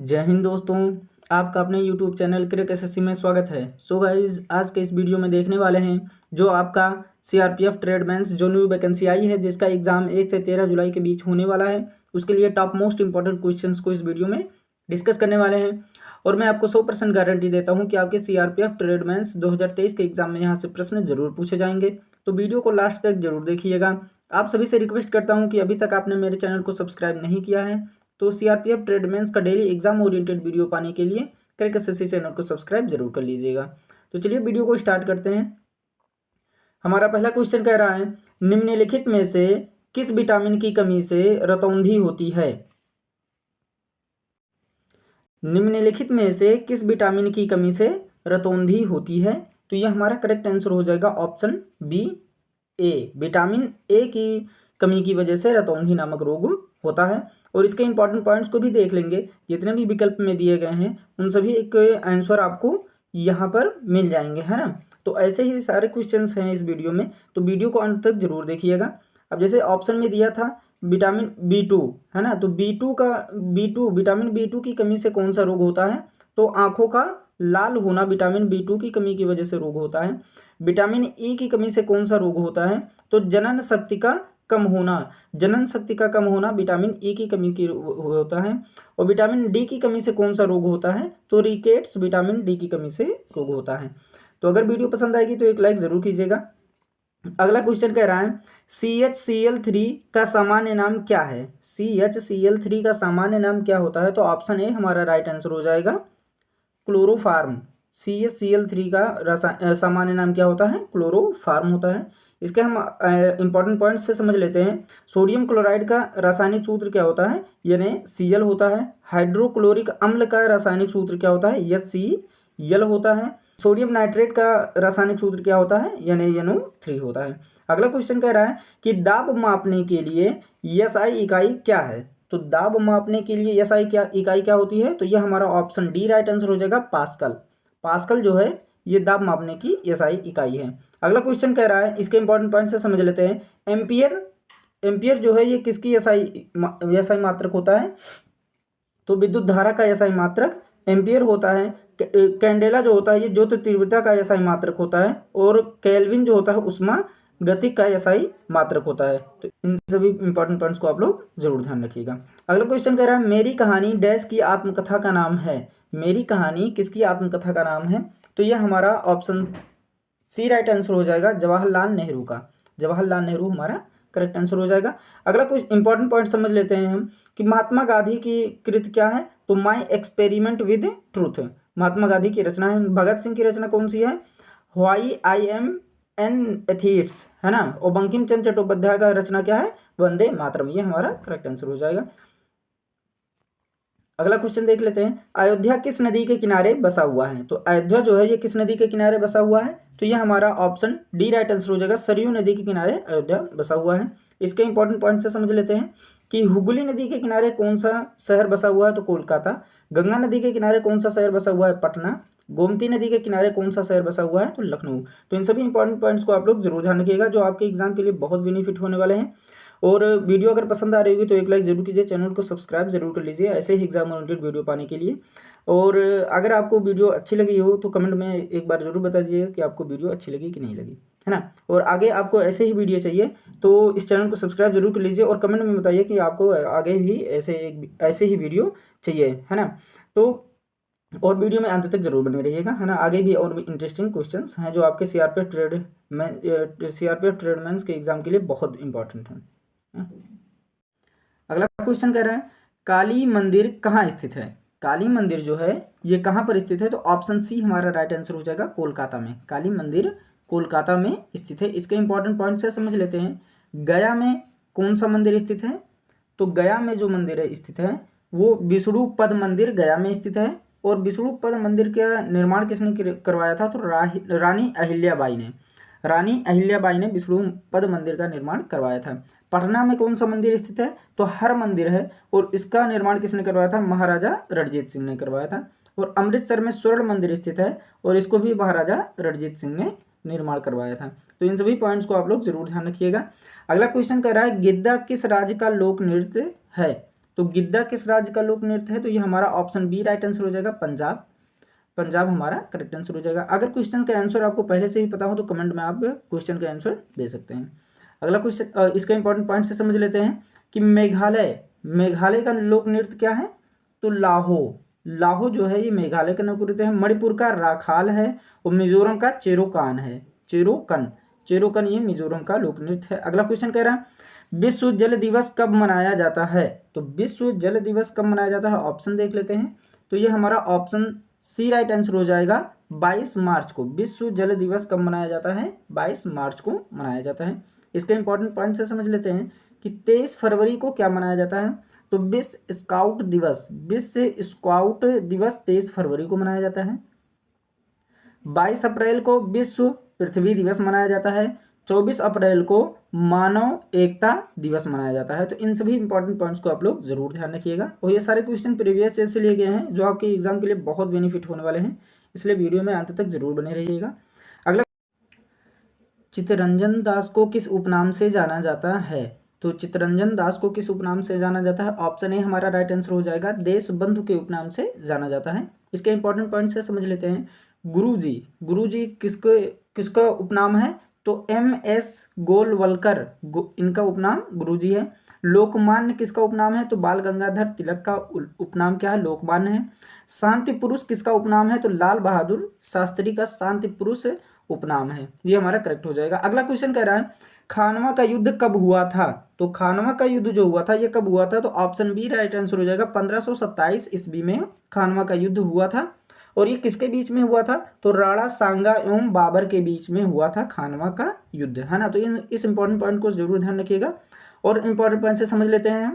जय हिंद दोस्तों। आपका अपने YouTube चैनल क्रैक एसएससी में स्वागत है। सो गाइज, आज के इस वीडियो में देखने वाले हैं जो आपका सीआरपीएफ ट्रेडमैन्स जो न्यू वैकेंसी आई है, जिसका एग्जाम 1 से 13 जुलाई के बीच होने वाला है, उसके लिए टॉप मोस्ट इंपॉर्टेंट क्वेश्चंस को इस वीडियो में डिस्कस करने वाले हैं। और मैं आपको 100% गारंटी देता हूँ कि आपके सीआरपीएफ ट्रेडमैन्स 2023 के एग्जाम में यहाँ से प्रश्न जरूर पूछे जाएंगे। तो वीडियो को लास्ट तक जरूर देखिएगा। आप सभी से रिक्वेस्ट करता हूँ कि अभी तक आपने मेरे चैनल को सब्सक्राइब नहीं किया है तो सीआरपीएफ ट्रेडमैन्स का डेली एग्जाम ओरिएंटेड वीडियो पाने के लिए क्रैक एसएससी चैनल को सब्सक्राइब जरूर कर लीजिएगा। तो चलिए वीडियो को स्टार्ट करते हैं। हमारा पहला क्वेश्चन कह रहा है, निम्नलिखित में से किस विटामिन की कमी से रतौंधी होती है? निम्नलिखित में से किस विटामिन की कमी से रतौंधी होती है? तो यह हमारा करेक्ट आंसर हो जाएगा option B, A. Vitamin A की कमी की वजह से रतौंधी नामक रोग होता है। और इसके इंपॉर्टेंट पॉइंट्स को भी देख लेंगे। जितने भी विकल्प में दिए गए हैं उन सभी के आंसर आपको यहाँ पर मिल जाएंगे, है ना। तो ऐसे ही सारे क्वेश्चंस हैं इस वीडियो में, तो वीडियो को अंत तक जरूर देखिएगा। अब जैसे ऑप्शन में दिया था विटामिन B2, है ना, तो विटामिन B2 की कमी से कौन सा रोग होता है? तो आंखों का लाल होना विटामिन B2 की कमी की वजह से रोग होता है। विटामिन E की कमी से कौन सा रोग होता है? तो जनन शक्ति का कम होना विटामिन E की कमी की होता है। और विटामिन D की कमी से कौन सा रोग होता है? तो रिकेट्स विटामिन D की कमी से रोग होता है। तो अगर वीडियो पसंद आएगी तो एक लाइक जरूर कीजिएगा। अगला क्वेश्चन कह रहा है, CHCl3 का सामान्य नाम क्या है? CHCl3 का सामान्य नाम क्या होता है? तो ऑप्शन ए हमारा राइट आंसर हो जाएगा क्लोरोफार्म। CHCl3 का सामान्य नाम क्या होता है? क्लोरोफार्म होता है। इसके हम इंपॉर्टेंट पॉइंट्स से समझ लेते हैं। सोडियम क्लोराइड का रासायनिक सूत्र क्या होता है? यानी Cl होता है। हाइड्रोक्लोरिक अम्ल का रासायनिक सूत्र क्या होता है? HCl होता है। सोडियम नाइट्रेट का रासायनिक सूत्र क्या होता है? यानी NO3 होता है। अगला क्वेश्चन कह रहा है कि दाब मापने के लिए SI इकाई क्या है? तो दाब मापने के लिए SI इकाई क्या होती है? तो यह हमारा ऑप्शन डी राइट आंसर हो जाएगा, पास्कल। पास्कल जो है ये दाब मापने की SI इकाई है। अगला क्वेश्चन कह रहा है, इसके इंपॉर्टेंट पॉइंट से समझ लेते हैं। एम्पियर जो है ये किसकी SI मात्रक होता है? तो विद्युत धारा का SI मात्रक एम्पियर होता है। कैंडेला जो होता है ये ज्योत तीव्रता का SI मात्रक होता है। और केल्विन जो होता है उष्मा गतिक का SI मात्रक होता है। तो इन सभी इंपॉर्टेंट पॉइंट्स को आप लोग जरूर ध्यान रखिएगा। अगला क्वेश्चन कह रहा है, मेरी कहानी डैश की आत्मकथा का नाम है? मेरी कहानी किसकी आत्मकथा का नाम है? तो यह हमारा ऑप्शन सी राइट आंसर हो जाएगा, जवाहरलाल नेहरू का। जवाहरलाल नेहरू हमारा करेक्ट आंसर हो जाएगा। अगला कुछ इंपॉर्टेंट पॉइंट समझ लेते हैं हम कि महात्मा गांधी की कृत क्या है? तो my experiment with truth Mahatma Gandhi की रचना है। भगत सिंह की रचना कौन सी है? व्हाई आई एम एन एथियट्स, है ना। और बंकिम चंद्र चट्टोपाध्याय का रचना क्या है? वंदे मातरम। ये हमारा करेक्ट आंसर हो जाएगा। अगला क्वेश्चन देख लेते हैं, अयोध्या किस नदी के किनारे बसा हुआ है? तो अयोध्या जो है ये किस नदी के किनारे बसा हुआ है? तो यह हमारा ऑप्शन डी राइट आंसर हो जाएगा, सरयू नदी के किनारे अयोध्या बसा हुआ है। इसके इंपॉर्टेंट पॉइंट से समझ लेते हैं कि हुगली नदी के किनारे कौन सा शहर बसा हुआ है? तो कोलकाता। गंगा नदी के किनारे कौन सा शहर बसा हुआ है? पटना। गोमती नदी के किनारे कौन सा शहर बसा हुआ है? तो लखनऊ। तो इन सभी इंपॉर्टेंट पॉइंट्स को आप लोग जरूर ध्यान रखिएगा, जो आपके एग्जाम के लिए बहुत बेनिफिट होने वाले हैं। और वीडियो अगर पसंद आ रही होगी तो एक लाइक जरूर कीजिए, चैनल को सब्सक्राइब जरूर कर लीजिए ऐसे ही एग्जाम ओरिएंटेड वीडियो पाने के लिए। और अगर आपको वीडियो अच्छी लगी हो तो कमेंट में एक बार जरूर बता दीजिएगा कि आपको वीडियो अच्छी लगी कि नहीं लगी, है ना। और आगे आपको ऐसे ही वीडियो चाहिए तो इस चैनल को सब्सक्राइब जरूर कर लीजिए और कमेंट में बताइए कि आपको आगे भी ऐसे ही वीडियो चाहिए, है ना। तो और वीडियो में अंत तक जरूर बने रहिएगा, है ना। आगे भी और भी इंटरेस्टिंग क्वेश्चंस हैं जो आपके सीआरपीएफ ट्रेडमैन्स के एग्जाम के लिए बहुत इंपॉर्टेंट हैं। अगला क्वेश्चन कह रहा है, काली मंदिर कहाँ स्थित है? काली मंदिर जो है ये कहाँ पर स्थित है? तो ऑप्शन सी हमारा राइट आंसर हो जाएगा, कोलकाता में। काली मंदिर कोलकाता में स्थित है। इसके इंपॉर्टेंट पॉइंट से समझ लेते हैं। गया में कौन सा मंदिर स्थित है? तो गया में जो मंदिर है स्थित है वो विष्णु पद मंदिर गया में स्थित है। और विष्णु पद मंदिर का निर्माण किसने करवाया था? तो रानी अहिल्याबाई ने विष्णु पद मंदिर का निर्माण करवाया था। पटना में कौन सा मंदिर स्थित है? तो हर मंदिर है और इसका निर्माण किसने करवाया था? महाराजा रणजीत सिंह ने करवाया था। और अमृतसर में स्वर्ण मंदिर स्थित है और इसको भी महाराजा रणजीत सिंह ने निर्माण करवाया था। तो इन सभी पॉइंट्स को आप लोग जरूर ध्यान रखिएगा। अगला क्वेश्चन कह रहा है, गिद्दा किस राज्य का लोक नृत्य है? तो गिद्दा किस राज्य का लोक नृत्य है? तो ये हमारा ऑप्शन बी राइट आंसर हो जाएगा, पंजाब। पंजाब हमारा करेक्ट आंसर हो जाएगा। अगर क्वेश्चन का आंसर आपको पहले से ही पता हो तो कमेंट में आप क्वेश्चन का आंसर दे सकते हैं। अगला क्वेश्चन, इसका इंपॉर्टेंट पॉइंट से समझ लेते हैं कि मेघालय का लोक नृत्य क्या है? तो लाहो जो है ये मेघालय का लोक नृत्य है। मणिपुर का राखाल है और मिजोरम का चेरोकान है। चेरोकन ये मिजोरम का लोक नृत्य है। अगला क्वेश्चन कह रहा है विश्व जल दिवस कब मनाया जाता है? तो विश्व जल दिवस कब मनाया जाता है? ऑप्शन देख लेते हैं। तो ये हमारा ऑप्शन सी राइट आंसर हो जाएगा, 22 मार्च को। विश्व जल दिवस कब मनाया जाता है? 22 मार्च को मनाया जाता है। इसके इंपॉर्टेंट पॉइंट से समझ लेते हैं कि 23 फरवरी को क्या मनाया जाता है? तो विश्व स्काउट दिवस 23 फरवरी को मनाया जाता है। 22 अप्रैल को विश्व पृथ्वी दिवस मनाया जाता है। 24 अप्रैल को मानव एकता दिवस मनाया जाता है। तो इन सभी इंपॉर्टेंट पॉइंट्स को आप लोग जरूर ध्यान रखिएगा। और ये सारे क्वेश्चन प्रीवियस ईयर से लिए गए हैं जो आपके एग्जाम के लिए बहुत बेनिफिट होने वाले हैं, इसलिए वीडियो में अंत तक जरूर बने रहिएगा। अगला, चित्तरंजन दास को किस उपनाम से जाना जाता है? तो चित्तरंजन दास को किस उपनाम से जाना जाता है? ऑप्शन ए हमारा राइट आंसर हो जाएगा, देश बंधु के उपनाम से जाना जाता है। इसके इंपॉर्टेंट पॉइंट से समझ लेते हैं। गुरुजी किसका उपनाम है? तो MS गोलवलकर इनका उपनाम गुरुजी है। लोकमान्य किसका उपनाम है? तो बाल गंगाधर तिलक का उपनाम क्या है? लोकमान्य है। शांति पुरुष किसका उपनाम है? तो लाल बहादुर शास्त्री का शांति पुरुष उपनाम है। ये हमारा करेक्ट हो जाएगा। अगला क्वेश्चन कह रहा है खानवा का युद्ध कब हुआ था? तो खानवा का युद्ध जो हुआ था ये कब हुआ था? तो ऑप्शन बी राइट आंसर हो जाएगा, 1527 ईस्वी में खानवा का युद्ध हुआ था। और ये किसके बीच में हुआ था? तो राणा सांगा एवं बाबर के बीच में हुआ था खानवा का युद्ध, है ना। तो इस इंपॉर्टेंट पॉइंट को जरूर ध्यान रखिएगा। और इंपॉर्टेंट पॉइंट से समझ लेते हैं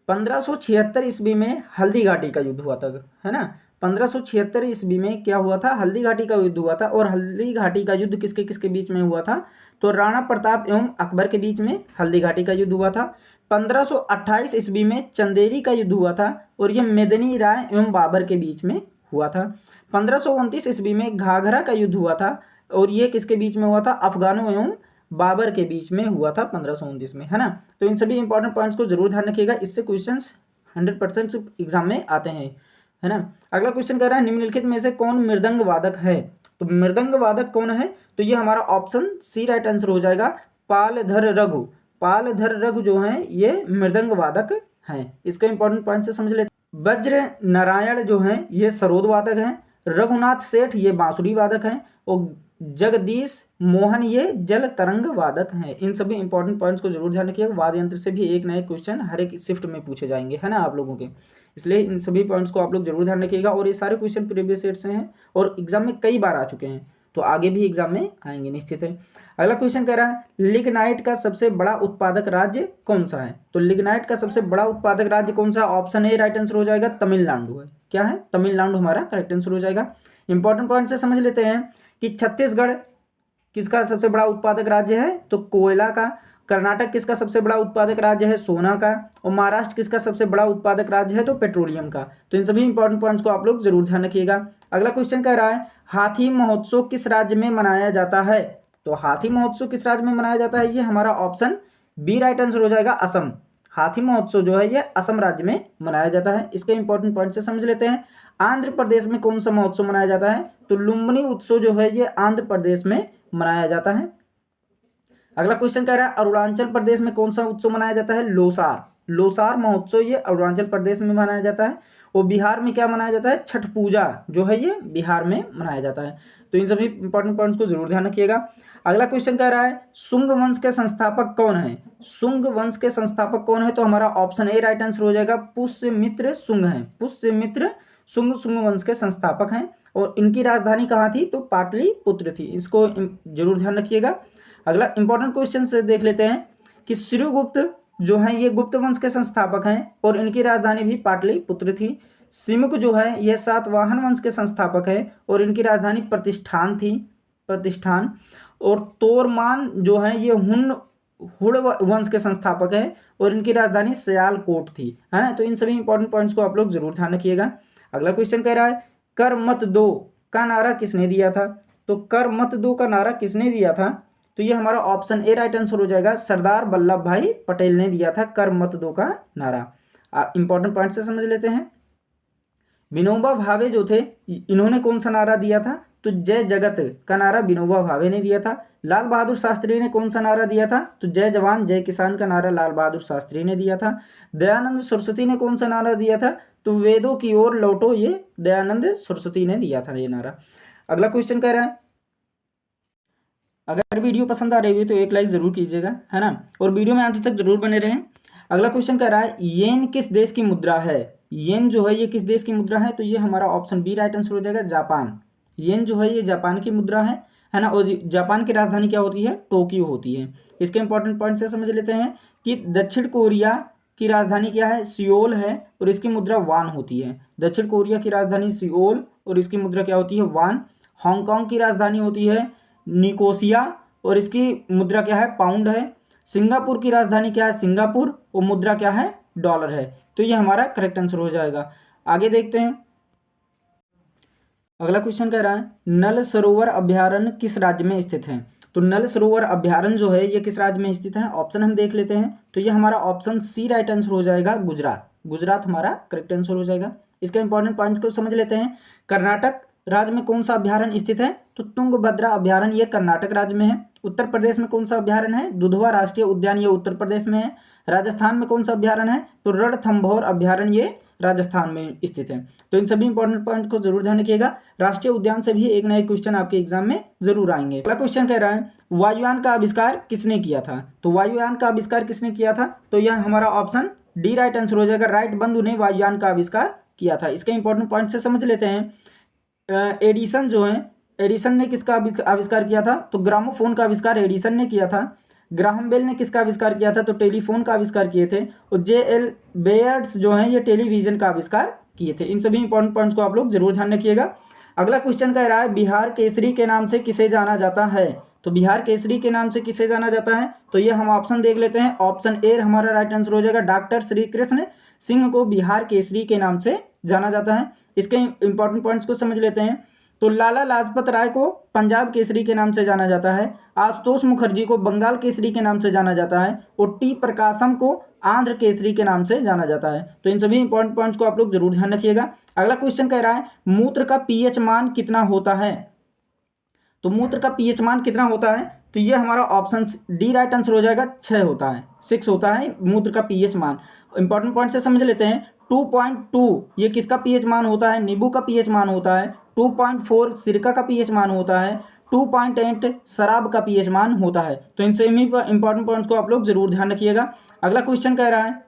1576 ईस्वी में हल्दी घाटी का युद्ध हुआ था, है ना। 1576 ईस्वी में क्या हुआ था? हल्दी घाटी का युद्ध हुआ था। और हल्दी घाटी का युद्ध किसके किसके बीच में हुआ था? तो राणा प्रताप एवं अकबर के बीच में हल्दी घाटी का युद्ध हुआ था। 1528 ईस्वी में चंदेरी का युद्ध हुआ था और यह मेदिनी राय एवं बाबर के बीच में हुआ था। 1529 ईस्वी में घाघरा का युद्ध हुआ था और ये किसके बीच में हुआ था? अफगानों एवं बाबर के बीच में हुआ था 1529 में, है ना। तो इन सभी इंपॉर्टेंट पॉइंट्स को जरूर ध्यान रखिएगा, इससे क्वेश्चंस 100% एग्जाम में आते हैं, है ना। अगला क्वेश्चन कह रहा है निम्नलिखित में से कौन मृदंग वादक है? तो मृदंग वादक कौन है? तो ये हमारा ऑप्शन सी राइट आंसर हो जाएगा, पालधर रघु जो है ये मृदंग वादक हैं। इसका इंपॉर्टेंट पॉइंट से समझ लेते। वज्र नारायण जो हैं ये सरोद वादक हैं। रघुनाथ सेठ ये बांसुरी वादक हैं और जगदीश मोहन ये जल तरंग वादक हैं। इन सभी इंपॉर्टेंट पॉइंट्स को जरूर ध्यान रखिएगा। वाद्य यंत्र से भी एक नए क्वेश्चन हर एक शिफ्ट में पूछे जाएंगे, है ना, आप लोगों के, इसलिए इन सभी पॉइंट्स को आप लोग जरूर ध्यान रखिएगा। और ये सारे क्वेश्चन प्रीवियस ईयर से हैं और एग्जाम में कई बार आ चुके हैं, तो आगे भी एग्जाम में आएंगे निश्चित है। अगला क्वेश्चन कह रहा है लिग्नाइट का सबसे बड़ा उत्पादक राज्य कौन सा है? तो लिग्नाइट का सबसे बड़ा उत्पादक राज्य कौन सा? ऑप्शन ए राइट आंसर हो जाएगा, तमिलनाडु है। क्या है? तमिलनाडु हमारा करेक्ट आंसर हो जाएगा। इंपॉर्टेंट पॉइंट से समझ लेते हैं कि छत्तीसगढ़ किसका सबसे बड़ा उत्पादक राज्य है? तो कोयला का। कर्नाटक किसका सबसे बड़ा उत्पादक राज्य है? सोना का। और महाराष्ट्र किसका सबसे बड़ा उत्पादक राज्य है? तो पेट्रोलियम का। तो इन सभी इंपॉर्टेंट पॉइंट्स को आप लोग जरूर ध्यान रखिएगा। अगला क्वेश्चन कह रहा है हाथी महोत्सव किस राज्य में मनाया जाता है? तो हाथी महोत्सव किस राज्य में मनाया जाता है? ये हमारा ऑप्शन बी राइट आंसर हो जाएगा, असम। हाथी महोत्सव जो है ये असम राज्य में मनाया जाता है। इसके इंपॉर्टेंट पॉइंट से समझ लेते हैं आंध्र प्रदेश में कौन सा महोत्सव मनाया जाता है? तो लुम्बिनी उत्सव जो है ये आंध्र प्रदेश में मनाया जाता है। अगला क्वेश्चन कह रहा है अरुणाचल प्रदेश में कौन सा उत्सव मनाया जाता है? लोसार महोत्सव ये अरुणाचल प्रदेश में मनाया जाता है। और बिहार में क्या मनाया जाता है? छठ पूजा जो है ये बिहार में मनाया जाता है। तो इन सभी इंपॉर्टेंट पॉइंट्स को जरूर ध्यान रखिएगा। अगला क्वेश्चन कह रहा है शुंग वंश के संस्थापक कौन है? शुंग वंश के संस्थापक कौन है? तो हमारा ऑप्शन ए राइट आंसर हो जाएगा, पुष्यमित्र शुंग है। पुष्यमित्र शुंग वंश के संस्थापक हैं और इनकी राजधानी कहाँ थी? तो पाटलिपुत्र थी। इसको जरूर ध्यान रखिएगा। अगला इंपॉर्टेंट क्वेश्चन से देख लेते हैं कि श्रीगुप्त जो है ये गुप्त वंश के संस्थापक हैं और इनकी राजधानी भी पाटलिपुत्र थी। सिमुक जो है ये सातवाहन वंश के संस्थापक हैं और इनकी राजधानी प्रतिष्ठान। और तोरमान जो है ये हुड़ वंश के संस्थापक हैं और इनकी राजधानी सियालकोट थी, है ना। तो इन सभी इंपॉर्टेंट पॉइंट्स को आप लोग जरूर ध्यान रखिएगा। अगला क्वेश्चन कह रहा है कर मत दो का नारा किसने दिया था? तो कर मत दो का नारा किसने दिया था? तो ये हमारा ऑप्शन ए राइट आंसर हो जाएगा, सरदार वल्लभ भाई पटेल ने दिया था कर मत दो का नारा। इंपॉर्टेंट पॉइंट से समझ लेते हैं। विनोबा भावे जो थे, इन्होंने कौन सा नारा दिया था? तो जय जगत का नारा विनोबा भावे ने दिया था। लाल बहादुर शास्त्री ने कौन सा नारा दिया था? तो जय जवान जय किसान का नारा लाल बहादुर शास्त्री ने दिया था। दयानंद सरस्वती ने कौन सा नारा दिया था? तो वेदों की ओर लौटो, ये दयानंद सरस्वती ने दिया था ये नारा। अगला क्वेश्चन कह रहा है, अगर वीडियो पसंद आ रही है तो एक लाइक जरूर कीजिएगा, है ना, और वीडियो में अंत तक जरूर बने रहें। अगला क्वेश्चन कह रहा है, येन किस देश की मुद्रा है? येन जो है ये किस देश की मुद्रा है? तो ये हमारा ऑप्शन बी राइट आंसर हो जाएगा, जापान। येन जो है ये जापान की मुद्रा है ना, और जापान की राजधानी क्या होती है? टोक्यो होती है। इसके इंपॉर्टेंट पॉइंट से समझ लेते हैं कि दक्षिण कोरिया की राजधानी क्या है? सियोल है, और इसकी मुद्रा वान होती है। दक्षिण कोरिया की राजधानी सियोल और इसकी मुद्रा क्या होती है? वान। हांगकांग की राजधानी होती है निकोसिया और इसकी मुद्रा क्या है? पाउंड है। सिंगापुर की राजधानी क्या है? सिंगापुर, और मुद्रा क्या है? डॉलर है। तो ये हमारा करेक्ट आंसर हो जाएगा। आगे देखते हैं, अगला क्वेश्चन कह रहा है, नल सरोवर अभ्यारण्य किस राज्य में स्थित है? तो नल सरोवर अभ्यारण्य जो है ये किस राज्य में स्थित है? ऑप्शन हम देख लेते हैं। तो ये हमारा ऑप्शन सी राइट आंसर हो जाएगा, गुजरात। गुजरात हमारा करेक्ट आंसर हो जाएगा। इसके इंपॉर्टेंट पॉइंट्स को समझ लेते हैं। कर्नाटक राज्य में कौन सा अभ्यारण्य स्थित है? तो तुंगभद्रा अभ्यारण्य ये कर्नाटक राज्य में है। उत्तर प्रदेश में कौन सा अभ्यारण्य है? दुधवा राष्ट्रीय उद्यान ये उत्तर प्रदेश में है। राजस्थान में कौन सा अभ्यारण्य है? तो रणथंभौर अभ्यारण्य ये राजस्थान में स्थित है। तो इन सभी इंपॉर्टेंट पॉइंट को जरूर ध्यान रखिएगा। राष्ट्रीय उद्यान से भी एक नए क्वेश्चन आपके एग्जाम में जरूर आएंगे। अगला क्वेश्चन कह रहा है, वायुयान का आविष्कार किसने किया था? तो वायुयान का आविष्कार किसने किया था? तो यह हमारा ऑप्शन डी राइट आंसर हो जाएगा, राइट बंधु ने वायुयान का आविष्कार किया था। इसके इंपॉर्टेंट पॉइंट से समझ लेते हैं। एडिसन जो है, एडिसन ने किसका आविष्कार किया था? तो ग्रामोफोन का आविष्कार एडिसन ने किया था। ग्राहम बेल ने किसका आविष्कार किया था? तो टेलीफोन का आविष्कार किए थे। और जे.एल. बेयर्ड्स जो हैं ये टेलीविजन का आविष्कार किए थे। इन सभी इंपॉर्टेंट पॉइंट्स को आप लोग जरूर ध्यान रखिएगा। अगला क्वेश्चन कह रहा है, बिहार केसरी के नाम से किसे जाना जाता है? तो बिहार केसरी के नाम से किसे जाना जाता है? तो ये हम ऑप्शन देख लेते हैं। ऑप्शन ए हमारा राइट आंसर हो जाएगा, डॉक्टर श्री कृष्ण सिंह को बिहार केसरी के नाम से जाना जाता है। इसके इंपॉर्टेंट पॉइंट्स को समझ लेते हैं। तो लाला लाजपत राय को पंजाब केसरी के नाम से जाना जाता है। आशुतोष मुखर्जी को बंगाल केसरी के नाम से जाना जाता है। और टी प्रकाशम को आंध्र केसरी के नाम से जाना जाता है। तो इन सभी इंपॉर्टेंट पॉइंट्स को आप लोग जरूर ध्यान रखिएगा। अगला क्वेश्चन कह रहा है, मूत्र का पीएच मान कितना होता है? तो मूत्र का पीएच मान कितना होता है? तो ये हमारा ऑप्शन डी राइट आंसर हो जाएगा, 6 होता है, 6 होता है मूत्र का पीएच मान। इंपॉर्टेंट पॉइंट से समझ लेते हैं। 2.2 ये किसका पीएच मान होता है? नींबू का पीएच मान होता है। 2.4 सिरका का पीएच मान होता है। 2.8 शराब का पीएच मान होता है। तो इन सभी इंपॉर्टेंट पॉइंट्स को आप लोग जरूर ध्यान रखिएगा। अगला क्वेश्चन कह रहा है,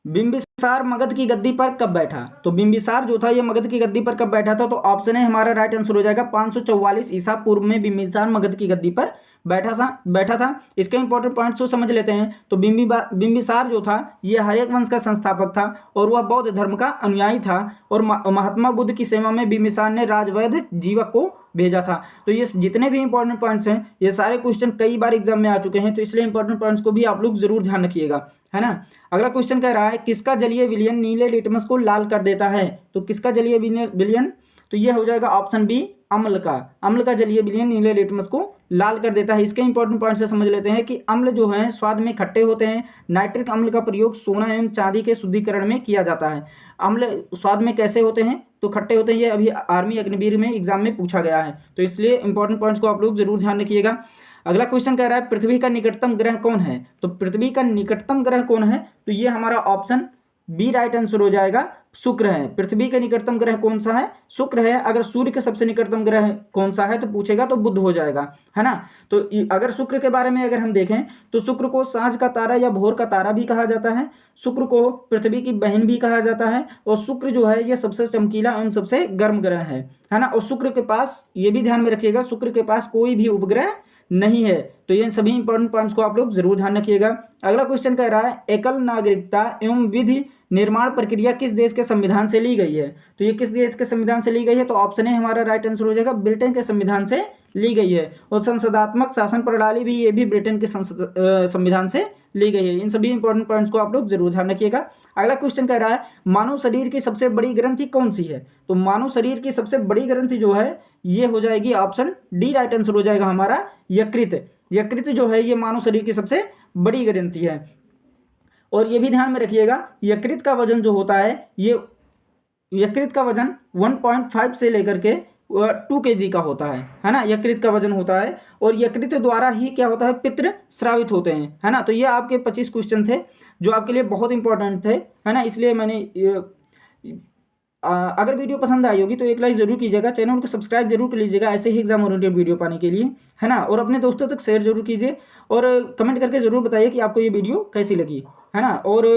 बिंबिसार मगध की गद्दी पर कब बैठा? तो बिंबिसार जो था ये मगध की गद्दी पर कब बैठा था? तो ऑप्शन है हमारा राइट आंसर हो जाएगा, 544 ईसा पूर्व में बिंबिसार मगध की गद्दी पर बैठा था। इसके इंपॉर्टेंट पॉइंट्स को समझ लेते हैं। तो बिंबिसार जो था ये हर्यक वंश का संस्थापक था और वह बौद्ध धर्म का अनुयायी था। और महात्मा बुद्ध की सेवा में बिंबिसार ने राजवैद्य जीवक को भेजा था। तो ये जितने भी इंपॉर्टेंट पॉइंट्स हैं ये सारे क्वेश्चन कई बार एग्जाम में आ चुके हैं, तो इसलिए इंपॉर्टेंट पॉइंट्स को भी आप लोग जरूर ध्यान रखिएगा, है ना। अगला क्वेश्चन कह रहा है, किसका जलीय विलयन नीले लिटमस को लाल कर देता है? तो किसका जलीय विलयन? तो ये हो जाएगा ऑप्शन बी, अम्ल का। अम्ल का जलीय विलयन नीले लिटमस को लाल कर देता है। इसके इंपॉर्टेंट पॉइंट से समझ लेते हैं कि अम्ल जो हैं स्वाद में खट्टे होते हैं। नाइट्रिक अम्ल का प्रयोग सोना एवं चांदी के शुद्धिकरण में किया जाता है। अम्ल स्वाद में कैसे होते हैं? तो खट्टे होते हैं। ये अभी आर्मी अग्निवीर में एग्जाम में पूछा गया है, तो इसलिए इंपॉर्टेंट पॉइंट्स को आप लोग जरूर ध्यान रखिएगा। अगला क्वेश्चन कह रहा है, पृथ्वी का निकटतम ग्रह कौन है? तो पृथ्वी का निकटतम ग्रह कौन है? तो ये हमारा ऑप्शन बी राइट आंसर हो जाएगा, शुक्र है। पृथ्वी का निकटतम ग्रह कौन सा है? शुक्र है। अगर सूर्य के सबसे निकटतम ग्रह कौन सा है तो पूछेगा तो बुध हो जाएगा, है ना। तो अगर शुक्र के बारे में अगर हम देखें तो शुक्र को सांझ का तारा या भोर का तारा भी कहा जाता है। शुक्र को पृथ्वी की बहन भी कहा जाता है। और शुक्र जो है ये सबसे चमकीला एवं सबसे गर्म ग्रह है ना। और शुक्र के पास, ये भी ध्यान में रखिएगा, शुक्र के पास कोई भी उपग्रह नहीं है। तो ये सभी इंपॉर्टेंट पॉइंट्स को आप लोग जरूर ध्यान रखिएगा। अगला क्वेश्चन कह रहा है, एकल नागरिकता एवं विधि निर्माण प्रक्रिया किस देश के संविधान से ली गई है? तो ये किस देश के संविधान से ली गई है? तो ऑप्शन है हमारा राइट आंसर हो जाएगा, ब्रिटेन के संविधान से ली गई है। और संसदात्मक शासन प्रणाली भी ये भी ब्रिटेन के संविधान से ली गई है। इन सभी इंपॉर्टेंट पॉइंट्स को आप लोग जरूर ध्यान रखिएगा। अगला क्वेश्चन कह रहा है, मानव शरीर की सबसे बड़ी ग्रंथि कौन सी है? तो मानव शरीर की सबसे बड़ी ग्रंथि जो है ये हो जाएगी ऑप्शन डी राइट आंसर हो जाएगा हमारा, यकृत। यकृत जो है ये मानव शरीर की सबसे बड़ी ग्रंथि है। और ये भी ध्यान में रखिएगा, यकृत का वजन जो होता है, ये यकृत का वजन 1.5 से लेकर के 2 kg का होता है ना, यकृत का वजन होता है। और यकृत द्वारा ही क्या होता है, पित्र स्रावित होते हैं, है ना। तो ये आपके 25 क्वेश्चन थे जो आपके लिए बहुत इंपॉर्टेंट थे, है ना। इसलिए मैंने अगर वीडियो पसंद आई होगी तो एक लाइक जरूर कीजिएगा, चैनल को सब्सक्राइब जरूर कर लीजिएगा ऐसे ही एग्जाम ओरिएंटेड वीडियो पाने के लिए, है ना। और अपने दोस्तों तक शेयर जरूर कीजिए और कमेंट करके जरूर बताइए कि आपको ये वीडियो कैसी लगी, है ना। और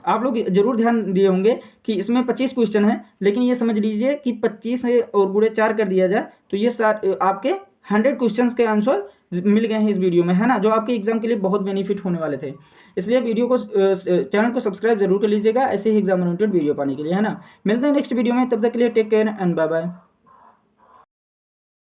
आप लोग जरूर ध्यान दिए होंगे कि इसमें 25 क्वेश्चन है, लेकिन ये समझ लीजिए कि 25 और गुणे 4 कर दिया जाए तो ये आपके 100 क्वेश्चंस के आंसर मिल गए हैं इस वीडियो में, है ना, जो आपके एग्जाम के लिए बहुत बेनिफिट होने वाले थे। इसलिए वीडियो को चैनल को सब्सक्राइब जरूर कर लीजिएगा ऐसे ही एग्जाम ओरिएंटेड वीडियो पाने के लिए, है ना। मिलते हैं नेक्स्ट वीडियो में, तब तक के लिए take care and bye bye.